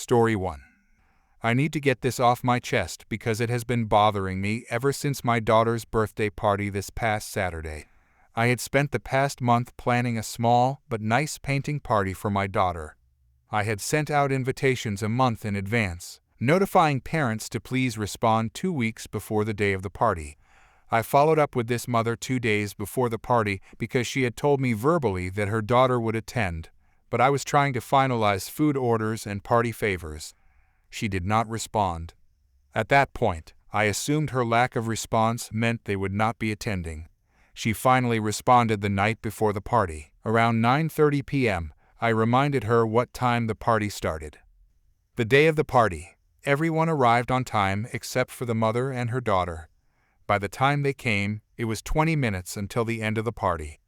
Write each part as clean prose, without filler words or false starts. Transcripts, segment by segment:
Story 1. I need to get this off my chest because it has been bothering me ever since my daughter's birthday party this past Saturday. I had spent the past month planning a small but nice painting party for my daughter. I had sent out invitations a month in advance, notifying parents to please respond 2 weeks before the day of the party. I followed up with this mother 2 days before the party because she had told me verbally that her daughter would attend, but I was trying to finalize food orders and party favors. She did not respond. At that point, I assumed her lack of response meant they would not be attending. She finally responded the night before the party. Around 9:30 p.m., I reminded her what time the party started. The day of the party, everyone arrived on time except for the mother and her daughter. By the time they came, it was 20 minutes until the end of the party.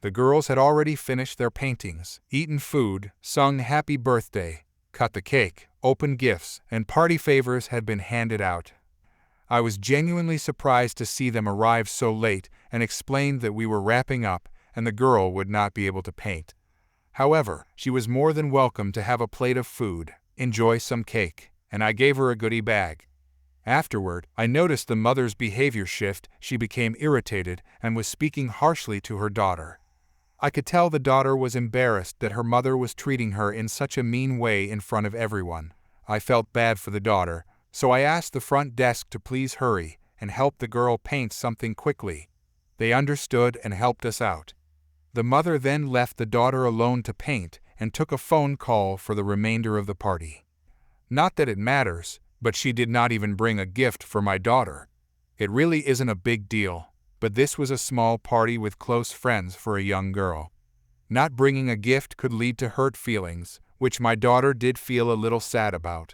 The girls had already finished their paintings, eaten food, sung happy birthday, cut the cake, opened gifts, and party favors had been handed out. I was genuinely surprised to see them arrive so late and explained that we were wrapping up and the girl would not be able to paint. However, she was more than welcome to have a plate of food, enjoy some cake, and I gave her a goodie bag. Afterward, I noticed the mother's behavior shift. She became irritated and was speaking harshly to her daughter. I could tell the daughter was embarrassed that her mother was treating her in such a mean way in front of everyone. I felt bad for the daughter, so I asked the front desk to please hurry and help the girl paint something quickly. They understood and helped us out. The mother then left the daughter alone to paint and took a phone call for the remainder of the party. Not that it matters, but she did not even bring a gift for my daughter. It really isn't a big deal, but this was a small party with close friends for a young girl. Not bringing a gift could lead to hurt feelings, which my daughter did feel a little sad about.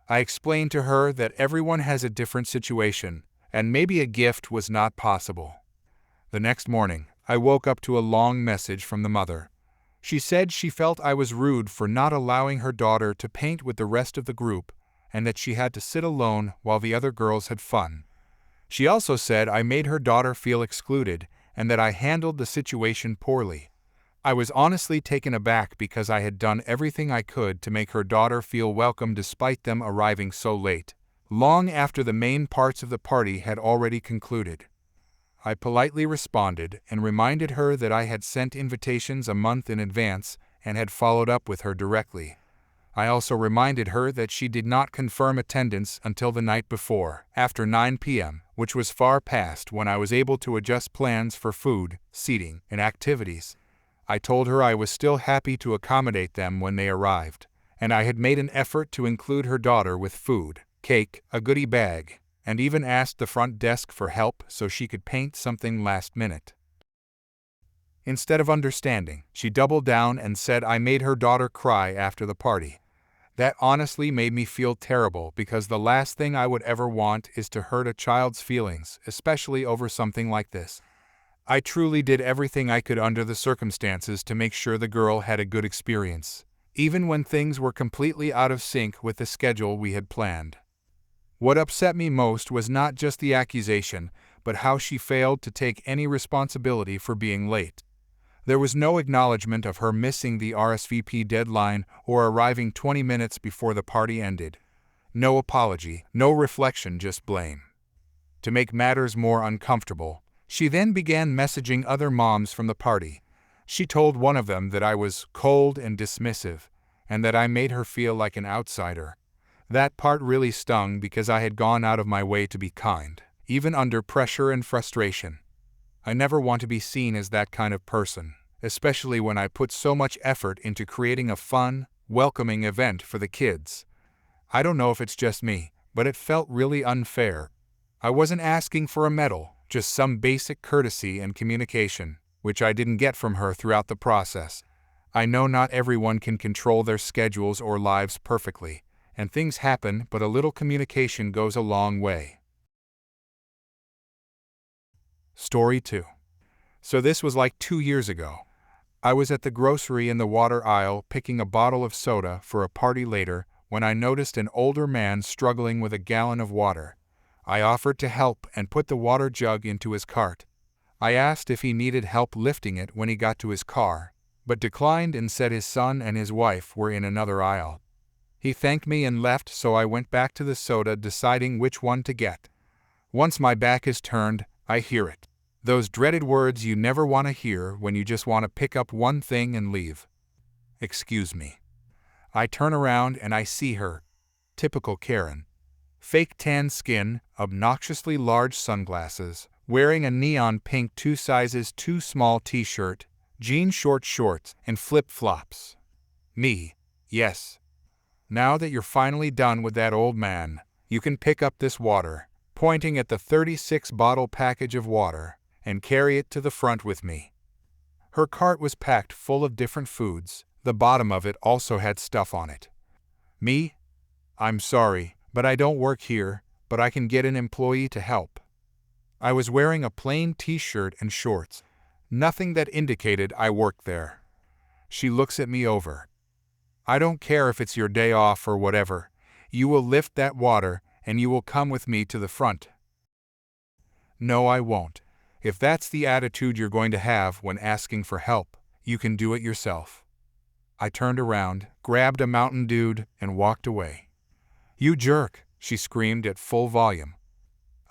I explained to her that everyone has a different situation, and maybe a gift was not possible. The next morning, I woke up to a long message from the mother. She said she felt I was rude for not allowing her daughter to paint with the rest of the group, and that she had to sit alone while the other girls had fun. She also said I made her daughter feel excluded and that I handled the situation poorly. I was honestly taken aback because I had done everything I could to make her daughter feel welcome despite them arriving so late, long after the main parts of the party had already concluded. I politely responded and reminded her that I had sent invitations a month in advance and had followed up with her directly. I also reminded her that she did not confirm attendance until the night before, after 9 p.m., which was far past when I was able to adjust plans for food, seating, and activities. I told her I was still happy to accommodate them when they arrived, and I had made an effort to include her daughter with food, cake, a goodie bag, and even asked the front desk for help so she could paint something last minute. Instead of understanding, she doubled down and said I made her daughter cry after the party. That honestly made me feel terrible because the last thing I would ever want is to hurt a child's feelings, especially over something like this. I truly did everything I could under the circumstances to make sure the girl had a good experience, even when things were completely out of sync with the schedule we had planned. What upset me most was not just the accusation, but how she failed to take any responsibility for being late. There was no acknowledgement of her missing the RSVP deadline or arriving 20 minutes before the party ended. No apology, no reflection, just blame. To make matters more uncomfortable, she then began messaging other moms from the party. She told one of them that I was cold and dismissive, and that I made her feel like an outsider. That part really stung because I had gone out of my way to be kind, even under pressure and frustration. I never want to be seen as that kind of person, especially when I put so much effort into creating a fun, welcoming event for the kids. I don't know if it's just me, but it felt really unfair. I wasn't asking for a medal, just some basic courtesy and communication, which I didn't get from her throughout the process. I know not everyone can control their schedules or lives perfectly, and things happen, but a little communication goes a long way. Story 2. So this was like 2 years ago. I was at the grocery in the water aisle picking a bottle of soda for a party later when I noticed an older man struggling with a gallon of water. I offered to help and put the water jug into his cart. I asked if he needed help lifting it when he got to his car, but declined and said his son and his wife were in another aisle. He thanked me and left, so I went back to the soda, deciding which one to get. Once my back is turned, I hear it. Those dreaded words you never want to hear when you just want to pick up one thing and leave. Excuse me. I turn around and I see her. Typical Karen. Fake tan skin, obnoxiously large sunglasses, wearing a neon pink 2 sizes too small t-shirt, jean short shorts, and flip-flops. Me. Yes. Now that you're finally done with that old man, you can pick up this water, pointing at the 36-bottle package of water, and carry it to the front with me. Her cart was packed full of different foods. The bottom of it also had stuff on it. Me? I'm sorry, but I don't work here, but I can get an employee to help. I was wearing a plain t-shirt and shorts, nothing that indicated I worked there. She looks at me over. I don't care if it's your day off or whatever. You will lift that water and you will come with me to the front. No, I won't. If that's the attitude you're going to have when asking for help, you can do it yourself. I turned around, grabbed a Mountain Dew, and walked away. You jerk, she screamed at full volume.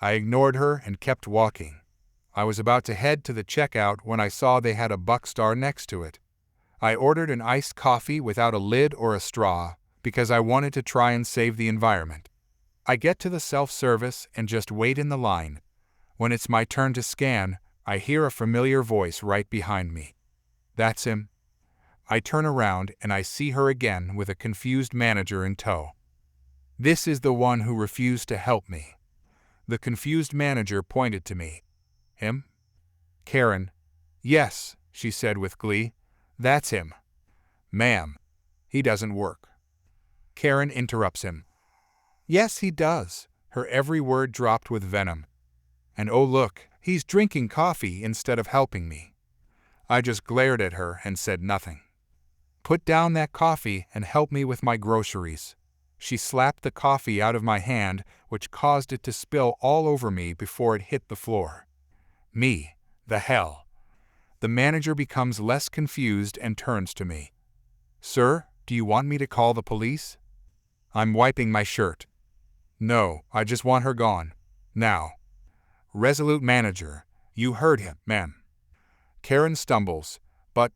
I ignored her and kept walking. I was about to head to the checkout when I saw they had a Buckstar next to it. I ordered an iced coffee without a lid or a straw because I wanted to try and save the environment. I get to the self-service and just wait in the line. When it's my turn to scan, I hear a familiar voice right behind me. That's him. I turn around and I see her again with a confused manager in tow. This is the one who refused to help me. The confused manager pointed to me. Him? Karen. Yes, she said with glee. That's him. Ma'am, he doesn't work. Karen interrupts him. Yes, he does. Her every word dropped with venom. And oh look, he's drinking coffee instead of helping me. I just glared at her and said nothing. Put down that coffee and help me with my groceries. She slapped the coffee out of my hand, which caused it to spill all over me before it hit the floor. Me, the hell. The manager becomes less confused and turns to me. Sir, do you want me to call the police? I'm wiping my shirt. No, I just want her gone. Now. Resolute manager, you heard him, ma'am. Karen stumbles. But.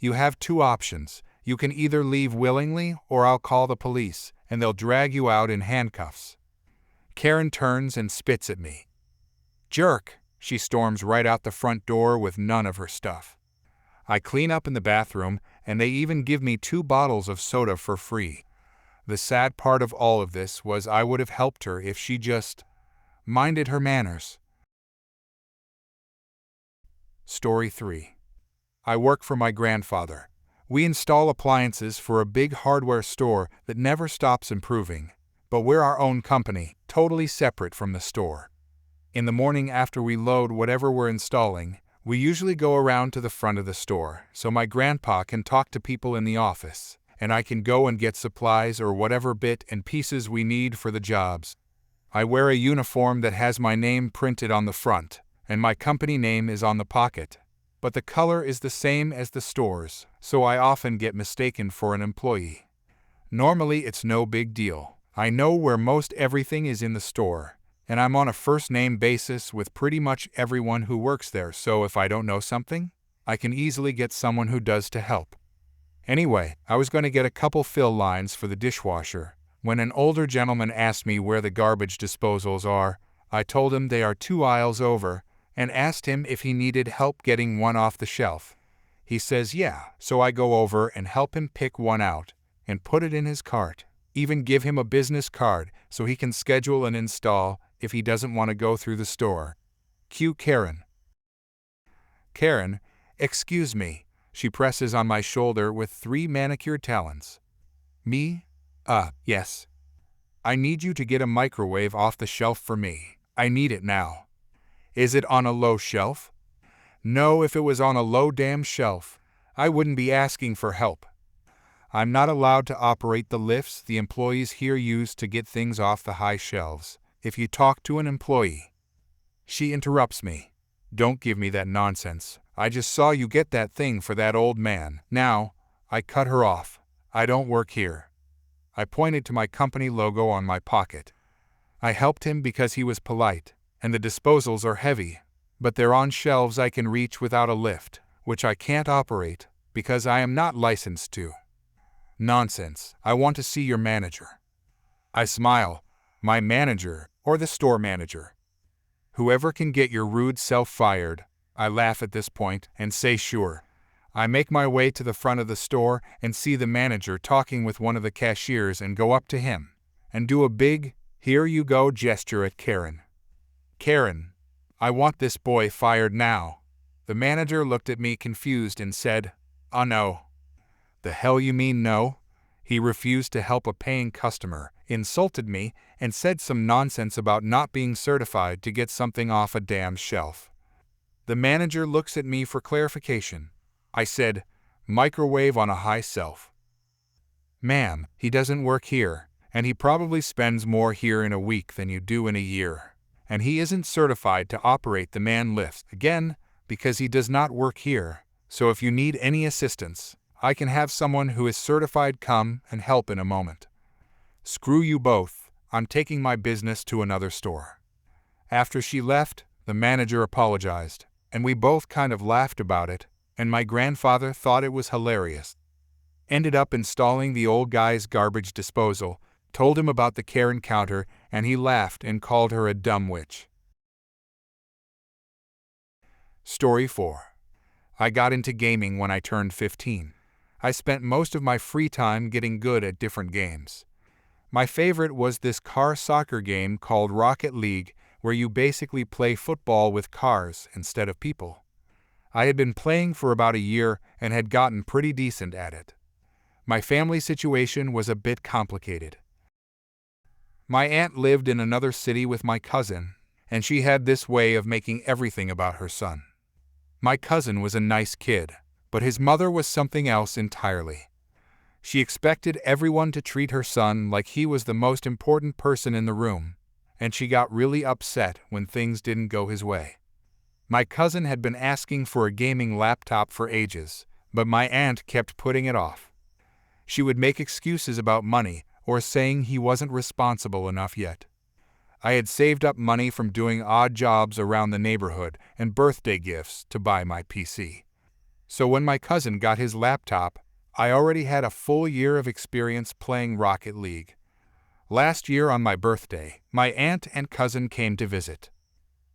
You have two options. You can either leave willingly or I'll call the police, and they'll drag you out in handcuffs. Karen turns and spits at me. Jerk! She storms right out the front door with none of her stuff. I clean up in the bathroom, and they even give me 2 bottles of soda for free. The sad part of all of this was I would have helped her if she just minded her manners. Story 3. I work for my grandfather. We install appliances for a big hardware store that never stops improving, but we're our own company, totally separate from the store. In the morning after we load whatever we're installing, we usually go around to the front of the store so my grandpa can talk to people in the office, and I can go and get supplies or whatever bit and pieces we need for the jobs. I wear a uniform that has my name printed on the front, and my company name is on the pocket, but the color is the same as the store's, so I often get mistaken for an employee. Normally it's no big deal. I know where most everything is in the store, and I'm on a first-name basis with pretty much everyone who works there, so if I don't know something, I can easily get someone who does to help. Anyway, I was going to get a couple fill lines for the dishwasher. When an older gentleman asked me where the garbage disposals are, I told him they are 2 aisles over, and asked him if he needed help getting one off the shelf. He says yeah, so I go over and help him pick one out, and put it in his cart. Even give him a business card so he can schedule an install if he doesn't want to go through the store. Cue Karen. Karen, excuse me. She presses on my shoulder with 3 manicured talons. Me? Yes. I need you to get a microwave off the shelf for me. I need it now. Is it on a low shelf? No, if it was on a low damn shelf, I wouldn't be asking for help. I'm not allowed to operate the lifts the employees here use to get things off the high shelves. If you talk to an employee. She interrupts me. Don't give me that nonsense. I just saw you get that thing for that old man. Now, I cut her off. I don't work here. I pointed to my company logo on my pocket. I helped him because he was polite, and the disposals are heavy, but they're on shelves I can reach without a lift, which I can't operate because I am not licensed to. Nonsense, I want to see your manager. I smile. My manager, or the store manager. Whoever can get your rude self fired. I laugh at this point and say sure. I make my way to the front of the store and see the manager talking with one of the cashiers and go up to him and do a big, "Here you go" gesture at Karen. Karen, I want this boy fired now. The manager looked at me confused and said, "Oh no." The hell you mean no? He refused to help a paying customer, insulted me, and said some nonsense about not being certified to get something off a damn shelf. The manager looks at me for clarification. I said, "Microwave on a high shelf." "Ma'am, he doesn't work here, and he probably spends more here in a week than you do in a year. And he isn't certified to operate the man lift, again, because he does not work here. So if you need any assistance, I can have someone who is certified come and help in a moment. Screw you both, I'm taking my business to another store." After she left, the manager apologized, and we both kind of laughed about it, and my grandfather thought it was hilarious. Ended up installing the old guy's garbage disposal, told him about the Karen counter, and he laughed and called her a dumb witch. Story 4. I got into gaming when I turned 15. I spent most of my free time getting good at different games. My favorite was this car soccer game called Rocket League, where you basically play football with cars instead of people. I had been playing for about a year and had gotten pretty decent at it. My family situation was a bit complicated. My aunt lived in another city with my cousin, and she had this way of making everything about her son. My cousin was a nice kid, but his mother was something else entirely. She expected everyone to treat her son like he was the most important person in the room, and she got really upset when things didn't go his way. My cousin had been asking for a gaming laptop for ages, but my aunt kept putting it off. She would make excuses about money or saying he wasn't responsible enough yet. I had saved up money from doing odd jobs around the neighborhood and birthday gifts to buy my PC. So when my cousin got his laptop, I already had a full year of experience playing Rocket League. Last year on my birthday, my aunt and cousin came to visit.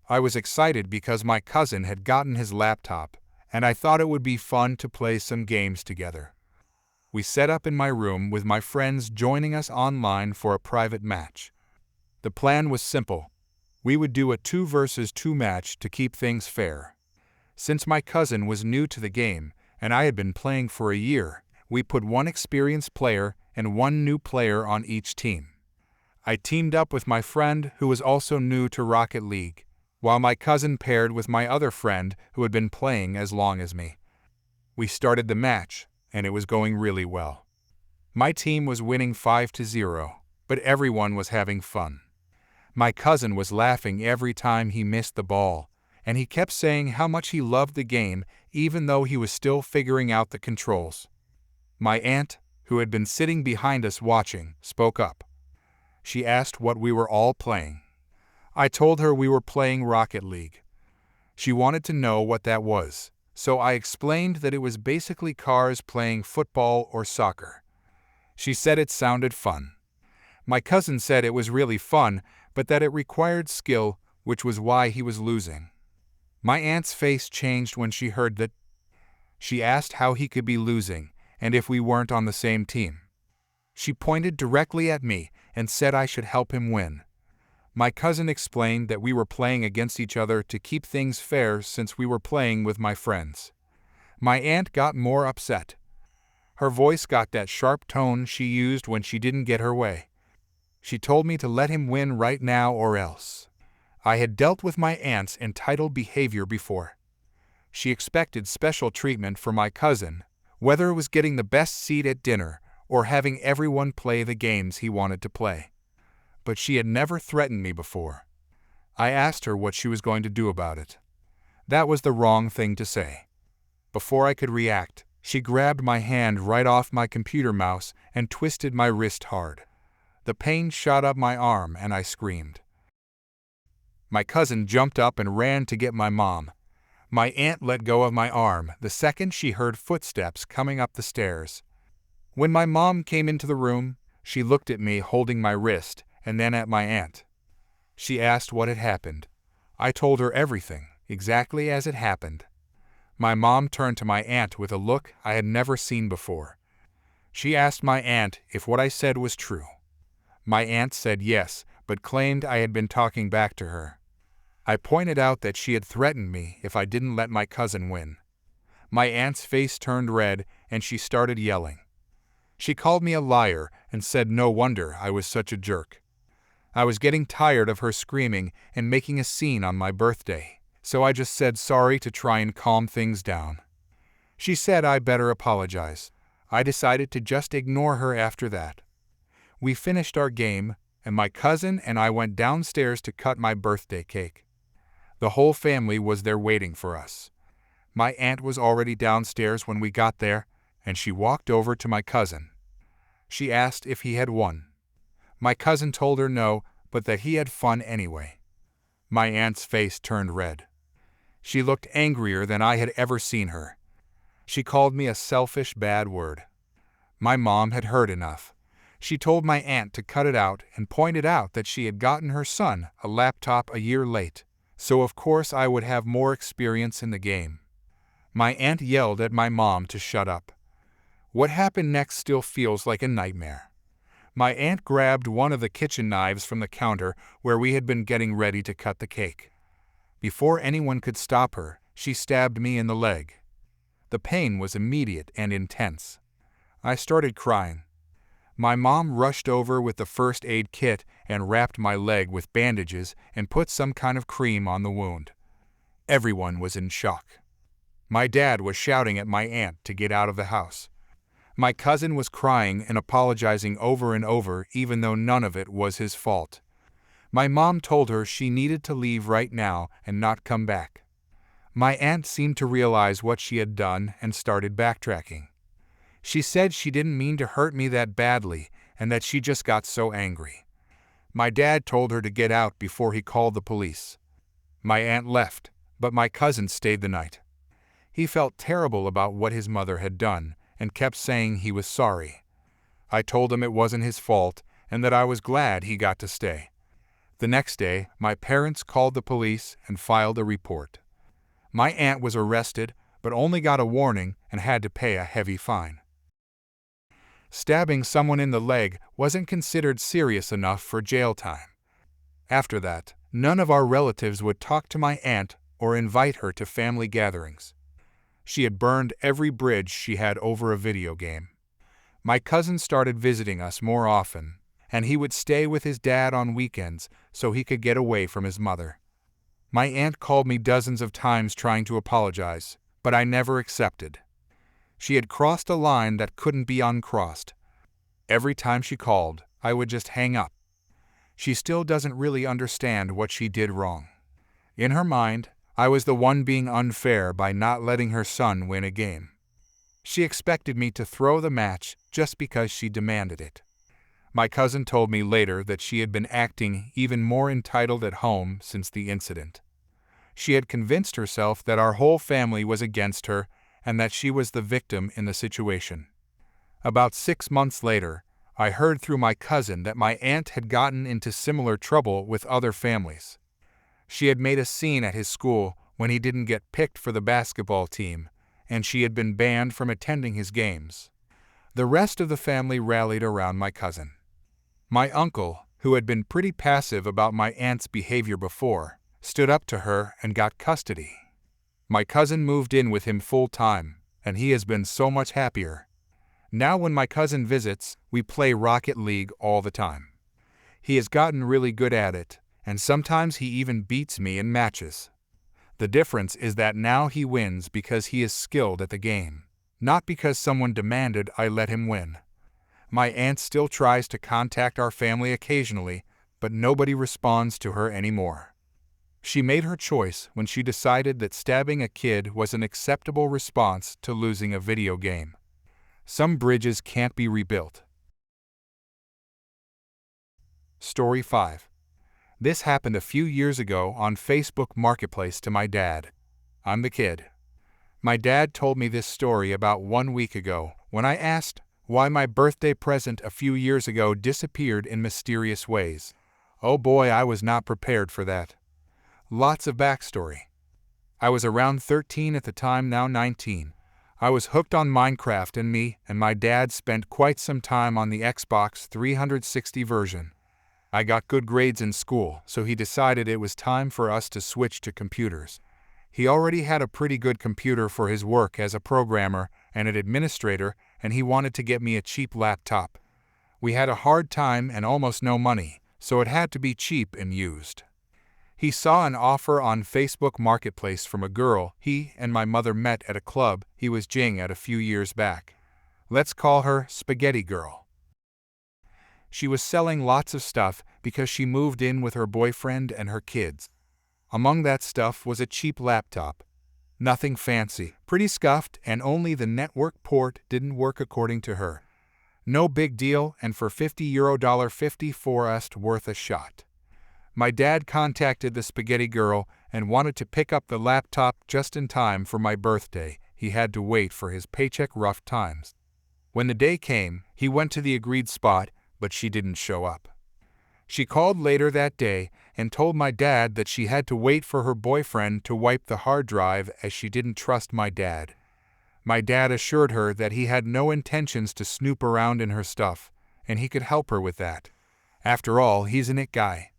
I was excited because my cousin had gotten his laptop, and I thought it would be fun to play some games together. We set up in my room with my friends joining us online for a private match. The plan was simple. We would do a 2 versus 2 match to keep things fair. Since my cousin was new to the game, and I had been playing for a year, we put one experienced player and one new player on each team. I teamed up with my friend who was also new to Rocket League, while my cousin paired with my other friend who had been playing as long as me. We started the match, and it was going really well. My team was winning 5-0, but everyone was having fun. My cousin was laughing every time he missed the ball, and he kept saying how much he loved the game even though he was still figuring out the controls. My aunt, who had been sitting behind us watching, spoke up. She asked what we were all playing. I told her we were playing Rocket League. She wanted to know what that was, so I explained that it was basically cars playing football or soccer. She said it sounded fun. My cousin said it was really fun, but that it required skill, which was why he was losing. My aunt's face changed when she heard that. She asked how he could be losing, and if we weren't on the same team. She pointed directly at me and said I should help him win. My cousin explained that we were playing against each other to keep things fair since we were playing with my friends. My aunt got more upset. Her voice got that sharp tone she used when she didn't get her way. She told me to let him win right now or else. I had dealt with my aunt's entitled behavior before. She expected special treatment for my cousin, whether it was getting the best seat at dinner or having everyone play the games he wanted to play. But she had never threatened me before. I asked her what she was going to do about it. That was the wrong thing to say. Before I could react, She grabbed my hand right off my computer mouse and twisted my wrist hard. The pain shot up my arm and I screamed. My cousin jumped up and ran to get my mom. My aunt let go of my arm the second she heard footsteps coming up the stairs. When my mom came into the room, she looked at me holding my wrist and then at my aunt. She asked what had happened. I told her everything, exactly as it happened. My mom turned to my aunt with a look I had never seen before. She asked my aunt if what I said was true. My aunt said yes, but claimed I had been talking back to her. I pointed out that she had threatened me if I didn't let my cousin win. My aunt's face turned red and she started yelling. She called me a liar and said no wonder I was such a jerk. I was getting tired of her screaming and making a scene on my birthday, so I just said sorry to try and calm things down. She said I better apologize. I decided to just ignore her after that. We finished our game, and my cousin and I went downstairs to cut my birthday cake. The whole family was there waiting for us. My aunt was already downstairs when we got there, and she walked over to my cousin. She asked if he had won. My cousin told her no, but that he had fun anyway. My aunt's face turned red. She looked angrier than I had ever seen her. She called me a selfish bad word. My mom had heard enough. She told my aunt to cut it out and pointed out that she had gotten her son a laptop a year late, so of course I would have more experience in the game. My aunt yelled at my mom to shut up. What happened next still feels like a nightmare. My aunt grabbed one of the kitchen knives from the counter where we had been getting ready to cut the cake. Before anyone could stop her, she stabbed me in the leg. The pain was immediate and intense. I started crying. My mom rushed over with the first aid kit and wrapped my leg with bandages and put some kind of cream on the wound. Everyone was in shock. My dad was shouting at my aunt to get out of the house. My cousin was crying and apologizing over and over even though none of it was his fault. My mom told her she needed to leave right now and not come back. My aunt seemed to realize what she had done and started backtracking. She said she didn't mean to hurt me that badly and that she just got so angry. My dad told her to get out before he called the police. My aunt left, but my cousin stayed the night. He felt terrible about what his mother had done and kept saying he was sorry. I told him it wasn't his fault and that I was glad he got to stay. The next day, my parents called the police and filed a report. My aunt was arrested, but only got a warning and had to pay a heavy fine. Stabbing someone in the leg wasn't considered serious enough for jail time. After that, none of our relatives would talk to my aunt or invite her to family gatherings. She had burned every bridge she had over a video game. My cousin started visiting us more often, and he would stay with his dad on weekends so he could get away from his mother. My aunt called me dozens of times trying to apologize, but I never accepted. She had crossed a line that couldn't be uncrossed. Every time she called, I would just hang up. She still doesn't really understand what she did wrong. In her mind, I was the one being unfair by not letting her son win a game. She expected me to throw the match just because she demanded it. My cousin told me later that she had been acting even more entitled at home since the incident. She had convinced herself that our whole family was against her and that she was the victim in the situation. About 6 months later, I heard through my cousin that my aunt had gotten into similar trouble with other families. She had made a scene at his school when he didn't get picked for the basketball team, and she had been banned from attending his games. The rest of the family rallied around my cousin. My uncle, who had been pretty passive about my aunt's behavior before, stood up to her and got custody. My cousin moved in with him full-time, and he has been so much happier. Now when my cousin visits, we play Rocket League all the time. He has gotten really good at it, and sometimes he even beats me in matches. The difference is that now he wins because he is skilled at the game, not because someone demanded I let him win. My aunt still tries to contact our family occasionally, but nobody responds to her anymore. She made her choice when she decided that stabbing a kid was an acceptable response to losing a video game. Some bridges can't be rebuilt. Story 5. This happened a few years ago on Facebook Marketplace to my dad. I'm the kid. My dad told me this story about 1 week ago when I asked why my birthday present a few years ago disappeared in mysterious ways. Oh boy, I was not prepared for that. Lots of backstory. I was around 13 at the time, now 19. I was hooked on Minecraft, and me and my dad spent quite some time on the Xbox 360 version. I got good grades in school, so he decided it was time for us to switch to computers. He already had a pretty good computer for his work as a programmer and an administrator, and he wanted to get me a cheap laptop. We had a hard time and almost no money, so it had to be cheap and used. He saw an offer on Facebook Marketplace from a girl he and my mother met at a club he was jing at a few years back. Let's call her Spaghetti Girl. She was selling lots of stuff because she moved in with her boyfriend and her kids. Among that stuff was a cheap laptop. Nothing fancy, pretty scuffed, and only the network port didn't work according to her. No big deal, and for €50 for us worth a shot. My dad contacted the Spaghetti Girl and wanted to pick up the laptop just in time for my birthday. He had to wait for his paycheck rough times. When the day came, he went to the agreed spot, but she didn't show up. She called later that day and told my dad that she had to wait for her boyfriend to wipe the hard drive as she didn't trust my dad. My dad assured her that he had no intentions to snoop around in her stuff, and he could help her with that. After all, he's an it guy.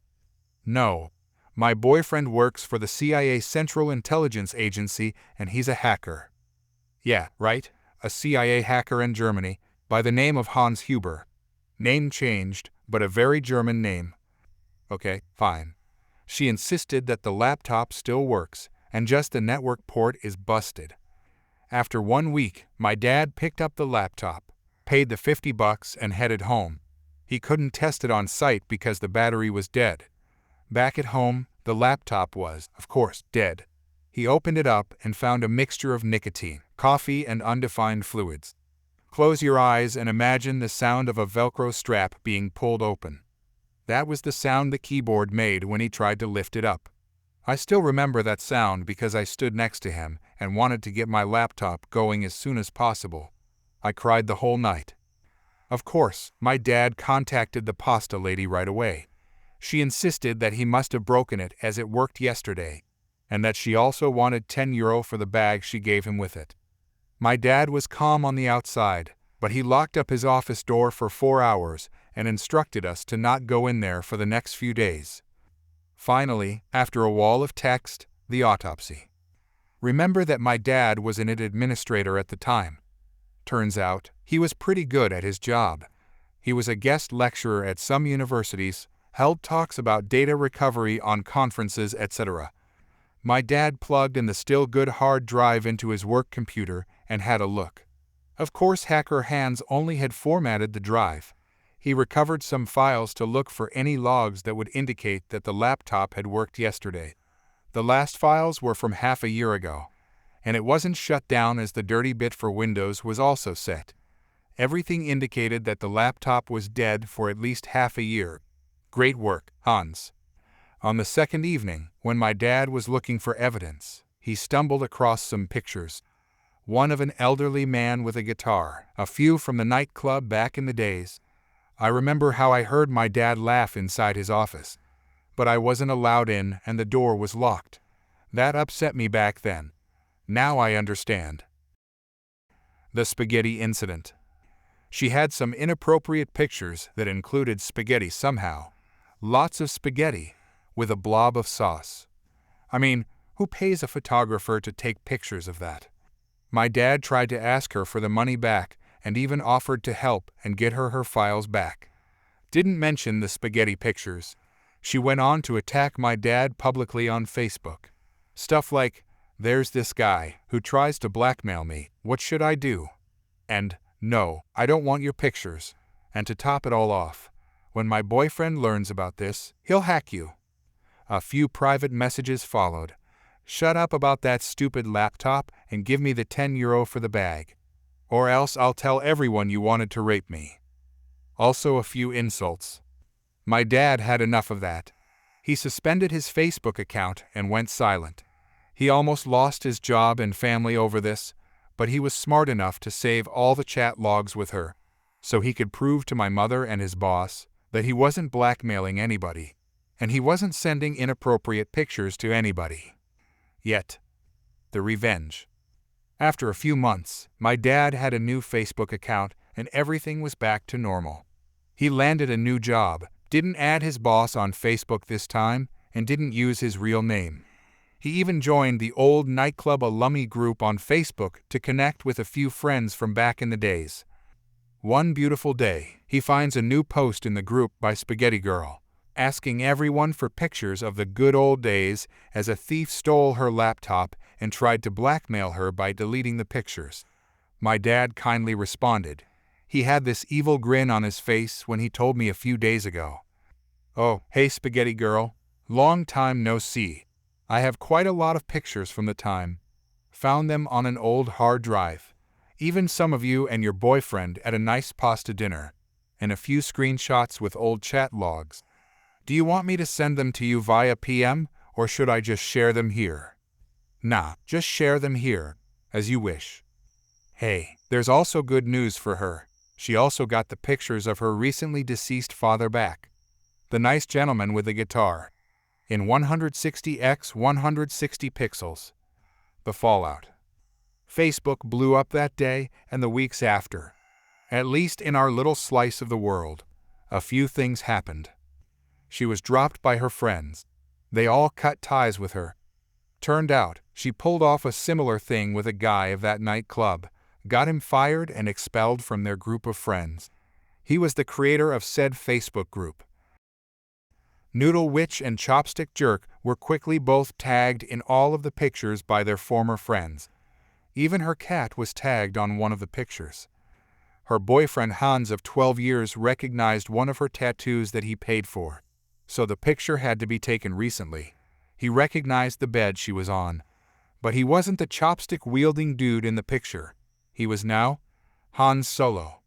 No, my boyfriend works for the CIA Central Intelligence Agency, and he's a hacker. Yeah, right, a CIA hacker in Germany, by the name of Hans Huber. Name changed, but a very German name. Okay, fine. She insisted that the laptop still works, and just the network port is busted. After 1 week, my dad picked up the laptop, paid the $50 and headed home. He couldn't test it on site because the battery was dead. Back at home, the laptop was, of course, dead. He opened it up and found a mixture of nicotine, coffee, and undefined fluids. Close your eyes and imagine the sound of a Velcro strap being pulled open. That was the sound the keyboard made when he tried to lift it up. I still remember that sound because I stood next to him and wanted to get my laptop going as soon as possible. I cried the whole night. Of course, my dad contacted the pasta lady right away. She insisted that he must have broken it as it worked yesterday, and that she also wanted €10 for the bag she gave him with it. My dad was calm on the outside, but he locked up his office door for 4 hours and instructed us to not go in there for the next few days. Finally, after a wall of text, the autopsy. Remember that my dad was an administrator at the time. Turns out, he was pretty good at his job. He was a guest lecturer at some universities, held talks about data recovery on conferences, etc. My dad plugged in the still good hard drive into his work computer and had a look. Of course, hacker hands only had formatted the drive. He recovered some files to look for any logs that would indicate that the laptop had worked yesterday. The last files were from half a year ago, and it wasn't shut down as the dirty bit for Windows was also set. Everything indicated that the laptop was dead for at least half a year. Great work, Hans. On the second evening, when my dad was looking for evidence, he stumbled across some pictures. One of an elderly man with a guitar, a few from the nightclub back in the days. I remember how I heard my dad laugh inside his office, but I wasn't allowed in and the door was locked. That upset me back then. Now I understand. The spaghetti incident. She had some inappropriate pictures that included spaghetti somehow. Lots of spaghetti, with a blob of sauce. I mean, who pays a photographer to take pictures of that? My dad tried to ask her for the money back and even offered to help and get her files back. Didn't mention the spaghetti pictures. She went on to attack my dad publicly on Facebook. Stuff like, "There's this guy who tries to blackmail me, what should I do?" And, "No, I don't want your pictures." And to top it all off, when my boyfriend learns about this, he'll hack you. A few private messages followed. "Shut up about that stupid laptop and give me the €10 for the bag. Or else I'll tell everyone you wanted to rape me." Also a few insults. My dad had enough of that. He suspended his Facebook account and went silent. He almost lost his job and family over this, but he was smart enough to save all the chat logs with her, so he could prove to my mother and his boss that he wasn't blackmailing anybody, and he wasn't sending inappropriate pictures to anybody. Yet, the revenge. After a few months, my dad had a new Facebook account and everything was back to normal. He landed a new job, didn't add his boss on Facebook this time, and didn't use his real name. He even joined the old nightclub alumni group on Facebook to connect with a few friends from back in the days. One beautiful day, he finds a new post in the group by Spaghetti Girl, asking everyone for pictures of the good old days as a thief stole her laptop and tried to blackmail her by deleting the pictures. My dad kindly responded. He had this evil grin on his face when he told me a few days ago, "Oh, hey Spaghetti Girl, long time no see. I have quite a lot of pictures from the time. Found them on an old hard drive. Even some of you and your boyfriend at a nice pasta dinner, and a few screenshots with old chat logs. Do you want me to send them to you via PM, or should I just share them here?" "Nah, just share them here, as you wish." Hey, there's also good news for her. She also got the pictures of her recently deceased father back. The nice gentleman with the guitar. In 160 x 160 pixels. The fallout. Facebook blew up that day and the weeks after. At least in our little slice of the world, a few things happened. She was dropped by her friends. They all cut ties with her. Turned out, she pulled off a similar thing with a guy of that nightclub, got him fired and expelled from their group of friends. He was the creator of said Facebook group. Noodle Witch and Chopstick Jerk were quickly both tagged in all of the pictures by their former friends. Even her cat was tagged on one of the pictures. Her boyfriend Hans of 12 years recognized one of her tattoos that he paid for, so the picture had to be taken recently. He recognized the bed she was on, but he wasn't the chopstick-wielding dude in the picture. He was now Hans Solo.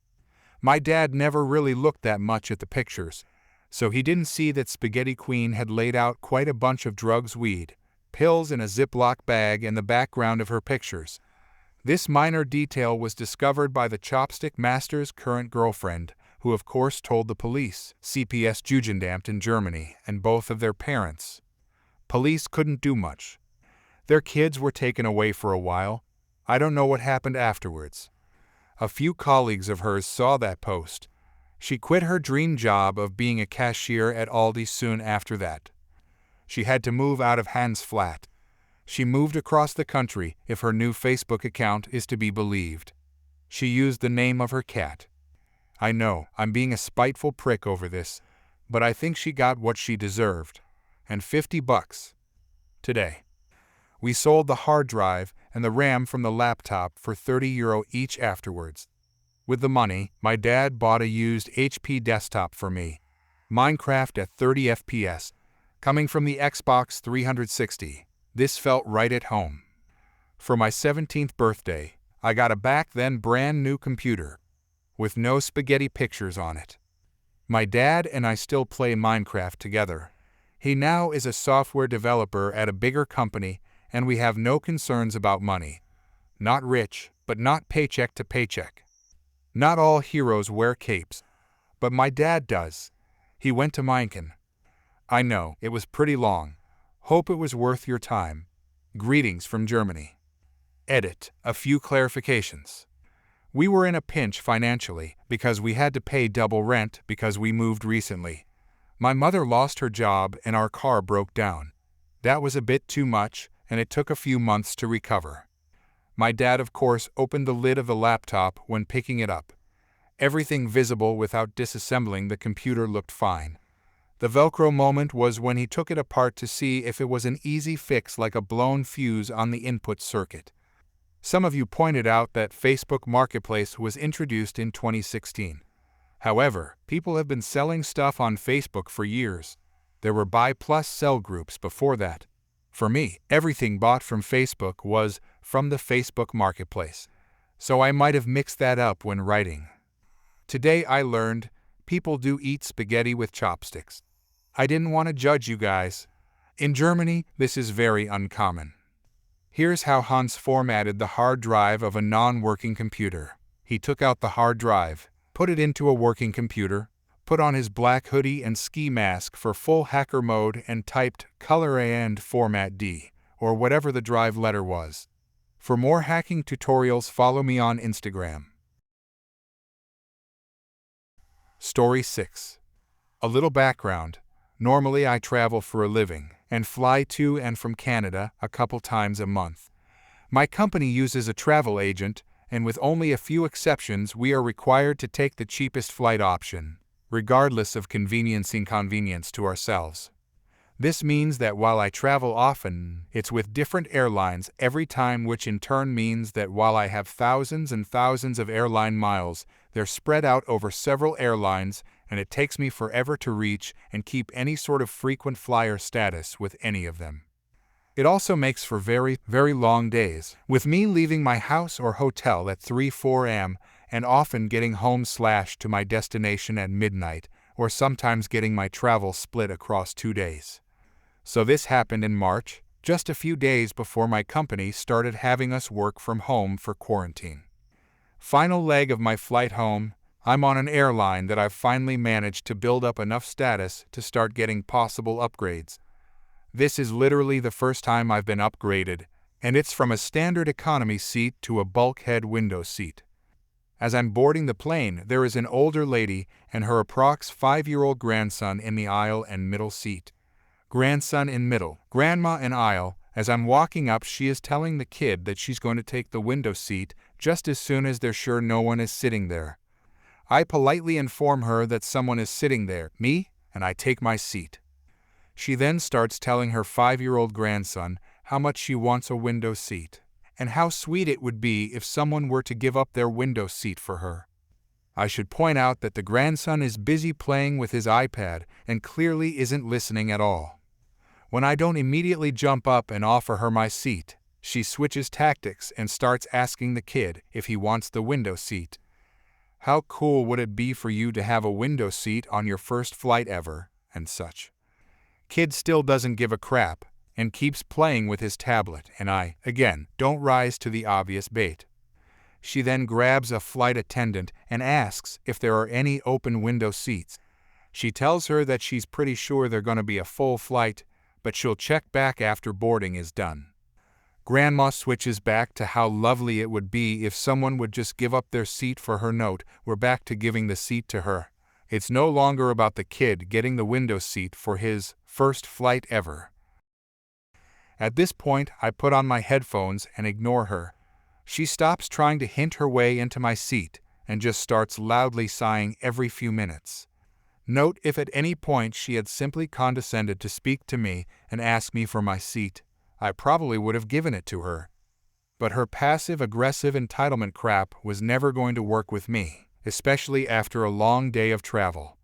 My dad never really looked that much at the pictures, so he didn't see that Spaghetti Queen had laid out quite a bunch of drugs, weed, pills in a Ziploc bag in the background of her pictures. This minor detail was discovered by the Chopstick Master's current girlfriend, who of course told the police, CPS Jugendamt in Germany, and both of their parents. Police couldn't do much. Their kids were taken away for a while. I don't know what happened afterwards. A few colleagues of hers saw that post. She quit her dream job of being a cashier at Aldi soon after that. She had to move out of Hans' flat. She moved across the country, if her new Facebook account is to be believed. She used the name of her cat. I know, I'm being a spiteful prick over this, but I think she got what she deserved. And $50. Today. We sold the hard drive and the RAM from the laptop for €30 each afterwards. With the money, my dad bought a used HP desktop for me. Minecraft at 30 FPS, coming from the Xbox 360. This felt right at home. For my 17th birthday, I got a back then brand new computer, with no spaghetti pictures on it. My dad and I still play Minecraft together. He now is a software developer at a bigger company, and we have no concerns about money. Not rich, but not paycheck to paycheck. Not all heroes wear capes, but my dad does. He went to Minecon. I know, it was pretty long. Hope it was worth your time. Greetings from Germany. Edit. A few clarifications. We were in a pinch financially because we had to pay double rent because we moved recently. My mother lost her job and our car broke down. That was a bit too much, and it took a few months to recover. My dad, of course, opened the lid of the laptop when picking it up. Everything visible without disassembling the computer looked fine. The Velcro moment was when he took it apart to see if it was an easy fix like a blown fuse on the input circuit. Some of you pointed out that Facebook Marketplace was introduced in 2016. However, people have been selling stuff on Facebook for years. There were buy plus sell groups before that. For me, everything bought from Facebook was from the Facebook marketplace. So I might have mixed that up when writing. Today I learned people do eat spaghetti with chopsticks. I didn't want to judge you guys. In Germany, this is very uncommon. Here's how Hans formatted the hard drive of a non-working computer. He took out the hard drive, put it into a working computer, put on his black hoodie and ski mask for full hacker mode and typed color A and format D, or whatever the drive letter was. For more hacking tutorials, follow me on Instagram. Story 6. A little background. Normally I travel for a living and fly to and from Canada a couple times a month. My company uses a travel agent, and with only a few exceptions we are required to take the cheapest flight option, regardless of inconvenience to ourselves. This means that while I travel often, it's with different airlines every time, which in turn means that while I have thousands and thousands of airline miles, they're spread out over several airlines, and it takes me forever to reach and keep any sort of frequent flyer status with any of them. It also makes for very, very long days, with me leaving my house or hotel at 3-4 a.m. and often getting home / to my destination at midnight, or sometimes getting my travel split across 2 days. So this happened in March, just a few days before my company started having us work from home for quarantine. Final leg of my flight home, I'm on an airline that I've finally managed to build up enough status to start getting possible upgrades. This is literally the first time I've been upgraded, and it's from a standard economy seat to a bulkhead window seat. As I'm boarding the plane, there is an older lady and her approx 5-year-old grandson in the aisle and middle seat. Grandson in middle, grandma in aisle. As I'm walking up, she is telling the kid that she's going to take the window seat just as soon as they're sure no one is sitting there. I politely inform her that someone is sitting there, me, and I take my seat. She then starts telling her 5-year-old grandson how much she wants a window seat, and how sweet it would be if someone were to give up their window seat for her. I should point out that the grandson is busy playing with his iPad and clearly isn't listening at all. When I don't immediately jump up and offer her my seat, she switches tactics and starts asking the kid if he wants the window seat. How cool would it be for you to have a window seat on your first flight ever, and such. Kid still doesn't give a crap and keeps playing with his tablet, and I, again, don't rise to the obvious bait. She then grabs a flight attendant and asks if there are any open window seats. She tells her that she's pretty sure they're going to be a full flight, but she'll check back after boarding is done. Grandma switches back to how lovely it would be if someone would just give up their seat for her note. We're back to giving the seat to her. It's no longer about the kid getting the window seat for his first flight ever. At this point, I put on my headphones and ignore her. She stops trying to hint her way into my seat and just starts loudly sighing every few minutes. Note, if at any point she had simply condescended to speak to me and ask me for my seat, I probably would have given it to her. But her passive-aggressive entitlement crap was never going to work with me, especially after a long day of travel.